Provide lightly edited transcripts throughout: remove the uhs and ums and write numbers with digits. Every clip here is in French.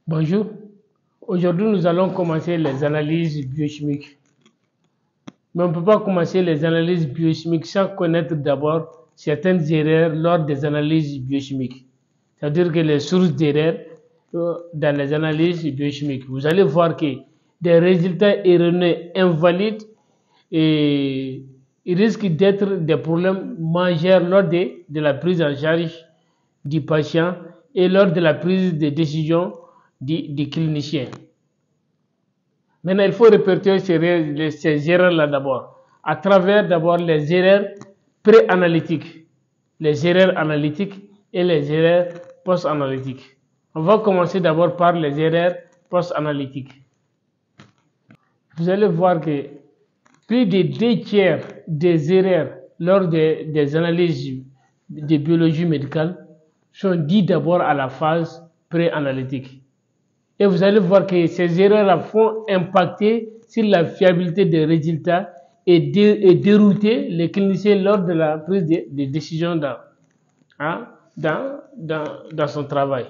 Bonjour, aujourd'hui nous allons commencer les analyses biochimiques. Mais on ne peut pas commencer les analyses biochimiques sans connaître d'abord certaines erreurs lors des analyses biochimiques. C'est-à-dire que les sources d'erreurs dans les analyses biochimiques. Vous allez voir que des résultats erronés invalides et il risque d'être des problèmes majeurs lors de la prise en charge du patient et lors de la prise de décision du clinicien. Maintenant, il faut répertorier ces erreurs-là d'abord, à travers d'abord les erreurs pré-analytiques, les erreurs analytiques et les erreurs post-analytiques. On va commencer d'abord par les erreurs post-analytiques. Vous allez voir que plus de 2/3 des erreurs lors des analyses de biologie médicale sont dites d'abord à la phase pré-analytique. Et vous allez voir que ces erreurs font impacter sur la fiabilité des résultats et dérouter les cliniciens lors de la prise de décision dans son travail.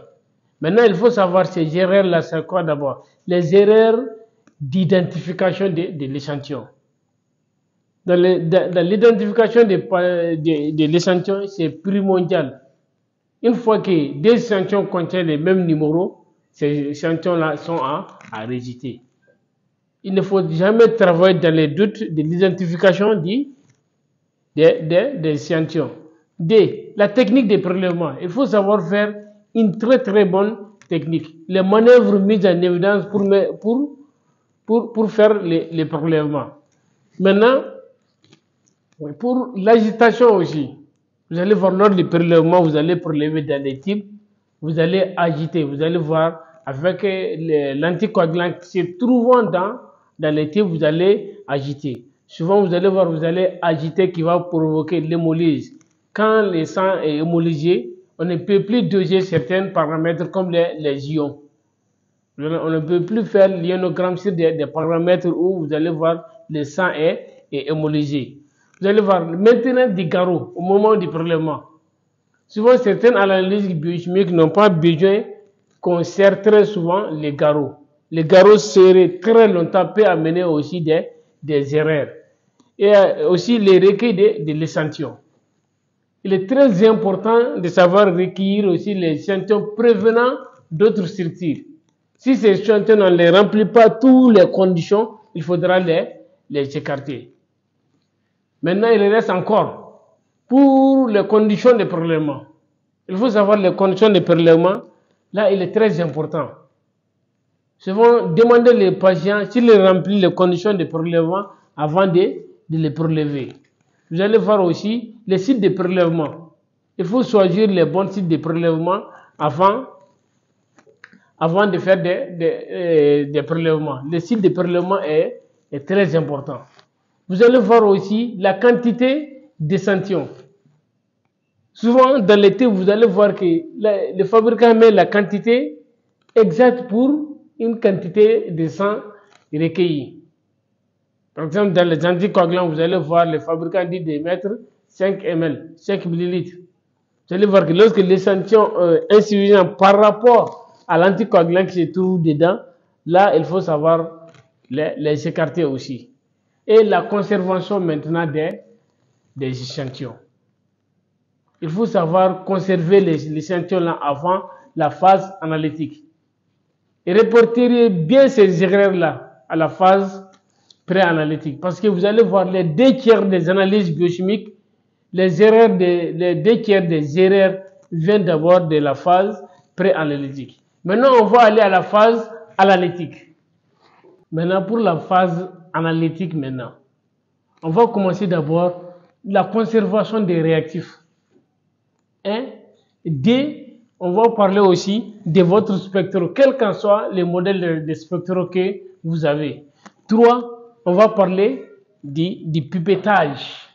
Maintenant, il faut savoir ces erreurs-là, c'est quoi d'abord? Les erreurs d'identification de l'échantillon. Dans l'identification de l'échantillon, c'est primordial. Une fois que deux échantillons contiennent les mêmes numéros, ces échantillons-là sont à rejeter. Il ne faut jamais travailler dans les doutes de l'identification des échantillons. D. La technique de prélèvement. Il faut savoir faire une très bonne technique. Les manœuvres mises en évidence pour faire les prélèvements. Maintenant, pour l'agitation aussi, vous allez voir lors du prélèvement, vous allez prélever dans les types, vous allez agiter, vous allez voir avec l'anticoagulant qui se trouvant dans les types, vous allez agiter. Souvent, vous allez voir, vous allez agiter qui va provoquer l'hémolyse. Quand le sang est hémolysé, on ne peut plus doser certains paramètres comme les ions. On ne peut plus faire l'ionogramme sur des paramètres où vous allez voir le sang est hémolysé. Vous allez voir maintenant du garrot au moment du prélèvement. Souvent, certaines analyses biochimiques n'ont pas besoin qu'on serre très souvent les garrots. Les garrots serrés très longtemps peut amener aussi des erreurs. Et aussi les recueils de l'échantillon. Il est très important de savoir recueillir aussi les échantillons prévenant d'autres structures. Si ces échantillons ne les remplissent pas toutes les conditions, il faudra les écarter. Maintenant, il reste encore pour les conditions de prélèvement. Il faut savoir les conditions de prélèvement. Là, il est très important. Souvent, demandez les patients s'ils remplissent les conditions de prélèvement avant de les prélever. Vous allez voir aussi les sites de prélèvement. Il faut choisir les bons sites de prélèvement avant de faire des prélèvements. Le site de prélèvement est très important. Vous allez voir aussi la quantité d'échantillons. Souvent, dans l'été, vous allez voir que le fabricant met la quantité exacte pour une quantité de sang recueilli. Par exemple, dans les anticoagulants, vous allez voir le fabricant dit de mettre 5 ml, 5 ml. Vous allez voir que lorsque l'échantillon est insuffisant par rapport à l'anticoagulant qui se trouve dedans, là, il faut savoir les écarter aussi. Et la conservation maintenant des échantillons. Il faut savoir conserver les échantillons là avant la phase analytique. Et répertorier bien ces erreurs-là à la phase pré-analytique. Parce que vous allez voir les 2/3 des analyses biochimiques, les 2/3 des erreurs viennent d'abord de la phase pré-analytique. Maintenant, on va aller à la phase analytique. Maintenant, pour la phase analytique maintenant, on va commencer d'abord la conservation des réactifs. 1. D. On va parler aussi de votre spectro, quel qu'en soit le modèle de spectro que vous avez. 3. On va parler du pipettage.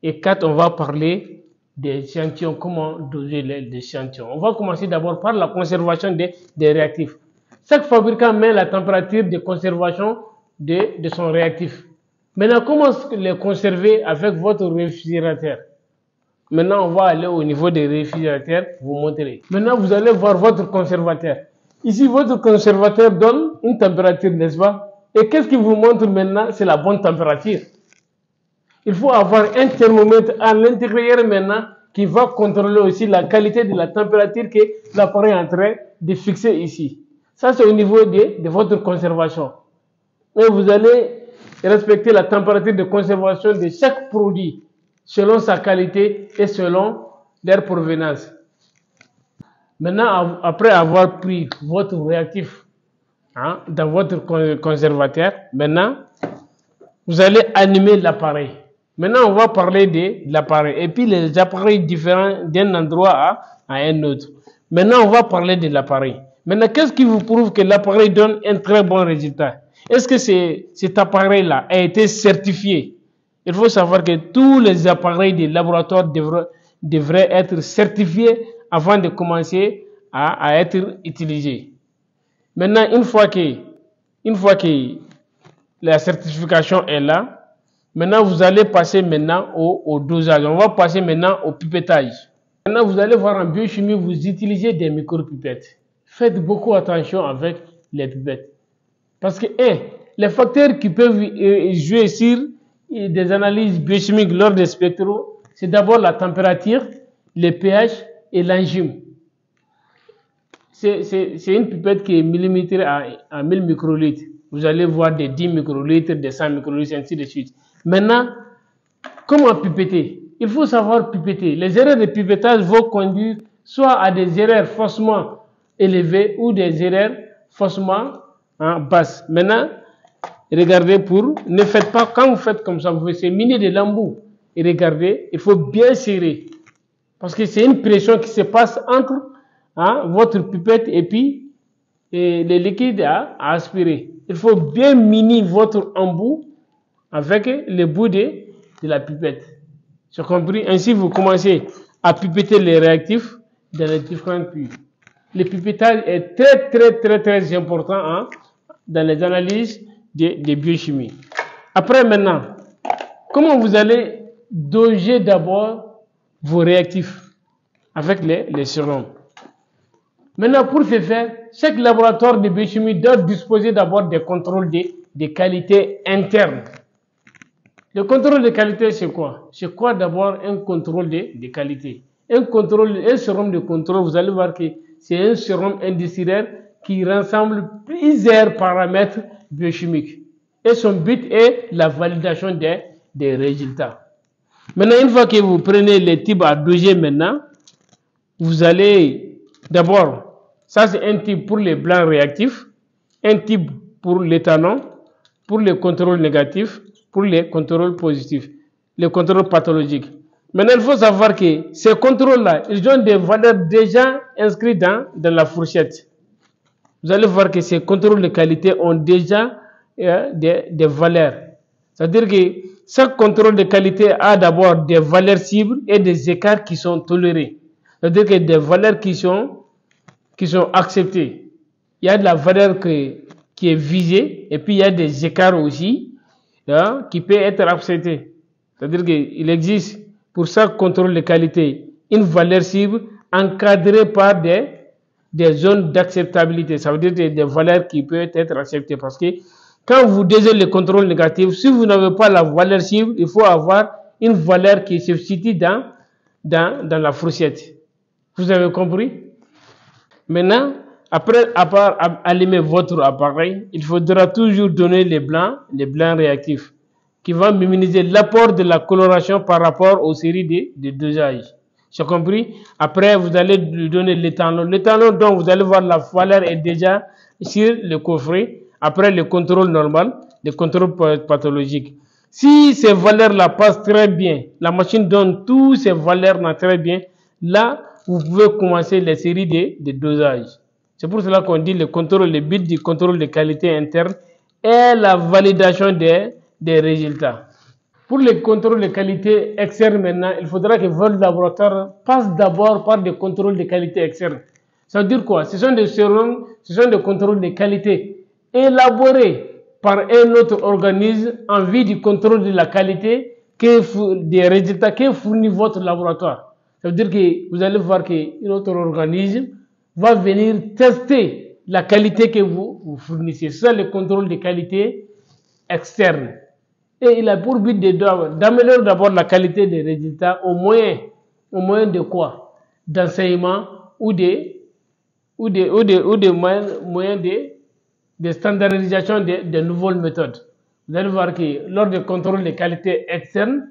Et 4. On va parler des échantillons, comment doser les échantillons. On va commencer d'abord par la conservation des réactifs. Chaque fabricant met la température de conservation de son réactif. Maintenant, comment les conserver avec votre réfrigérateur? Maintenant, on va aller au niveau des réfrigérateurs, vous montrer. Maintenant, vous allez voir votre conservateur. Ici, votre conservateur donne une température, n'est-ce pas? Et qu'est-ce qu'il vous montre maintenant? C'est la bonne température. Il faut avoir un thermomètre à l'intérieur maintenant qui va contrôler aussi la qualité de la température que l'appareil est en train de fixer ici. Ça, c'est au niveau de votre conservation. Et vous allez respecter la température de conservation de chaque produit selon sa qualité et selon leur provenance. Maintenant, après avoir pris votre réactif dans votre conservateur, maintenant, vous allez animer l'appareil. Maintenant, on va parler de l'appareil et puis les appareils différents d'un endroit à un autre. Maintenant, on va parler de l'appareil. Maintenant, qu'est-ce qui vous prouve que l'appareil donne un très bon résultat? Est-ce que cet appareil-là a été certifié? Il faut savoir que tous les appareils des laboratoires devraient être certifiés avant de commencer à être utilisés. Maintenant, une fois que la certification est là, maintenant, vous allez passer maintenant au dosage. On va passer maintenant au pipettage. Maintenant, vous allez voir en biochimie, vous utilisez des micro-pipettes. Faites beaucoup attention avec les pipettes. Parce que, les facteurs qui peuvent jouer sur des analyses biochimiques lors des spectros, c'est d'abord la température, le pH et l'enzyme. C'est une pipette qui est millimétrée à 1000 microlitres. Vous allez voir des 10 microlitres, des 100 microlitres, ainsi de suite. Maintenant, comment pipetter? Il faut savoir pipetter. Les erreurs de pipettage vont conduire soit à des erreurs faussement élevées ou des erreurs faussement basses. Maintenant, regardez ne faites pas, quand vous faites comme ça, vous faites miner de l'embout. Et regardez, il faut bien serrer. Parce que c'est une pression qui se passe entre votre pipette et puis les liquides à aspirer. Il faut bien miner votre embout avec le bout de la pipette. J'ai compris. Ainsi, vous commencez à pipetter les réactifs dans les différents puits. Le pipettage est très important dans les analyses de biochimie. Après, maintenant, comment vous allez doser d'abord vos réactifs avec les sérums? Maintenant, pour ce faire, chaque laboratoire de biochimie doit disposer d'abord des contrôles de qualité interne. Le contrôle de qualité, c'est quoi? C'est quoi d'abord un contrôle de qualité? Un sérum de contrôle, vous allez voir que c'est un sérum industriel qui rassemble plusieurs paramètres biochimiques. Et son but est la validation des résultats. Maintenant, une fois que vous prenez les types à doser maintenant, vous allez d'abord, ça c'est un type pour les blancs réactifs, un type pour l'éthanol, pour les contrôles négatifs, pour les contrôles positifs, les contrôles pathologiques. Maintenant, il faut savoir que ces contrôles-là, ils ont des valeurs déjà inscrites dans la fourchette. Vous allez voir que ces contrôles de qualité ont déjà des valeurs. C'est-à-dire que chaque contrôle de qualité a d'abord des valeurs cibles et des écarts qui sont tolérés. C'est-à-dire que des valeurs qui sont acceptées. Il y a de la valeur qui est visée et puis il y a des écarts aussi qui peuvent être acceptés. C'est-à-dire qu'il existe pour chaque contrôle de qualité une valeur cible encadrée par des zones d'acceptabilité. Ça veut dire des valeurs qui peuvent être acceptées. Parce que quand vous désirez le contrôle négatif, si vous n'avez pas la valeur cible, il faut avoir une valeur qui se situe dans la fourchette. Vous avez compris? Maintenant, après allumer votre appareil, il faudra toujours donner les blancs réactifs qui vont minimiser l'apport de la coloration par rapport aux séries de dosage. J'ai compris? Après, vous allez lui donner l'éthanol. L'éthanol, donc, vous allez voir la valeur est déjà sur le coffret. Après, le contrôle normal, le contrôle pathologique. Si ces valeurs-là passent très bien, la machine donne toutes ces valeurs-là très bien, là, vous pouvez commencer les séries de dosage. C'est pour cela qu'on dit le but du contrôle de qualité interne est la validation des résultats. Pour le contrôle de qualité externe maintenant, il faudra que votre laboratoire passe d'abord par des contrôles de qualité externe. Ça veut dire quoi? Ce sont des contrôles de qualité élaborés par un autre organisme en vue du contrôle de la qualité des résultats que fournit votre laboratoire. Ça veut dire que vous allez voir qu'un autre organisme va venir tester la qualité que vous fournissez. C'est ça le contrôle de qualité externe. Et il a pour but d'améliorer d'abord la qualité des résultats au moyen de quoi? D'enseignement ou des moyens de standardisation de nouvelles méthodes. Vous allez voir que lors du contrôle de qualité externe,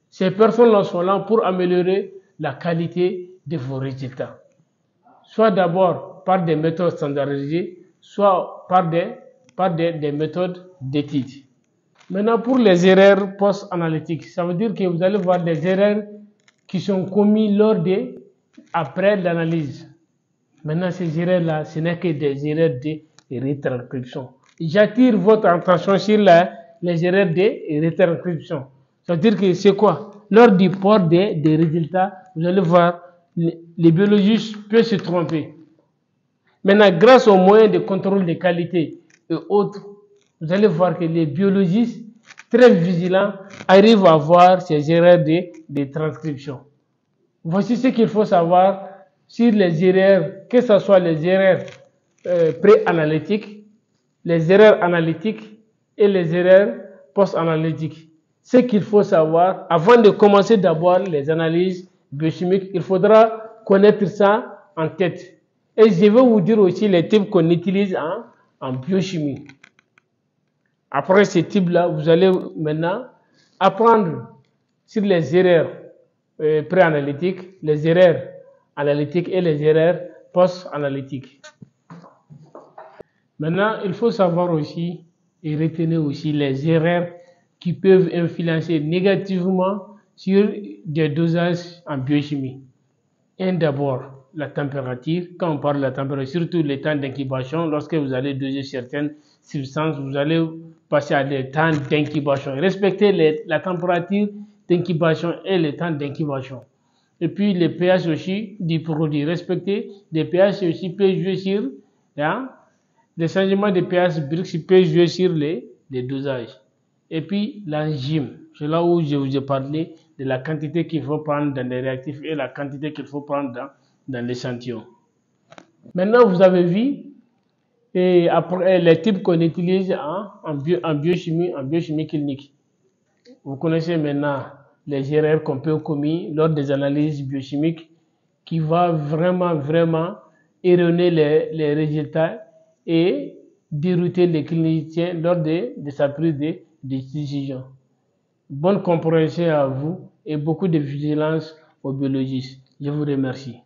ces personnes-là sont là pour améliorer la qualité de vos résultats. Soit d'abord par des méthodes standardisées, soit par des méthodes d'études. Maintenant, pour les erreurs post-analytiques, ça veut dire que vous allez voir des erreurs qui sont commises après l'analyse. Maintenant, ces erreurs-là, ce n'est que des erreurs de retranscription. J'attire votre attention sur les erreurs de retranscription. Ça veut dire que c'est quoi? Lors du port des résultats, vous allez voir, les biologistes peuvent se tromper. Maintenant, grâce aux moyens de contrôle de qualité et autres, vous allez voir que les biologistes, très vigilants, arrivent à voir ces erreurs de transcription. Voici ce qu'il faut savoir sur les erreurs, que ce soit les erreurs pré-analytiques, les erreurs analytiques et les erreurs post-analytiques. Ce qu'il faut savoir, avant de commencer d'abord les analyses biochimiques, il faudra connaître ça en tête. Et je vais vous dire aussi les types qu'on utilise en biochimie. Après ces types-là, vous allez maintenant apprendre sur les erreurs pré-analytiques, les erreurs analytiques et les erreurs post-analytiques. Maintenant, il faut savoir aussi et retenir aussi les erreurs qui peuvent influencer négativement sur des dosages en biochimie. Et d'abord, la température. Quand on parle de la température, surtout les temps d'incubation, lorsque vous allez doser certaines substances, vous allez passer à des temps d'incubation. Respectez la température d'incubation et le temps d'incubation. Et puis, le pH aussi du produit. Respectez les pH aussi peut jouer sur les changements de pH brut peut jouer sur les dosages. Et puis, l'enzyme. C'est là où je vous ai parlé de la quantité qu'il faut prendre dans les réactifs et la quantité qu'il faut prendre dans l'échantillon. Maintenant, vous avez vu et après, les types qu'on utilise en biochimie clinique. Vous connaissez maintenant les erreurs qu'on peut commettre lors des analyses biochimiques qui va vraiment erroner les résultats et dérouter les cliniciens lors de sa prise de décision. Bonne compréhension à vous et beaucoup de vigilance aux biologistes. Je vous remercie.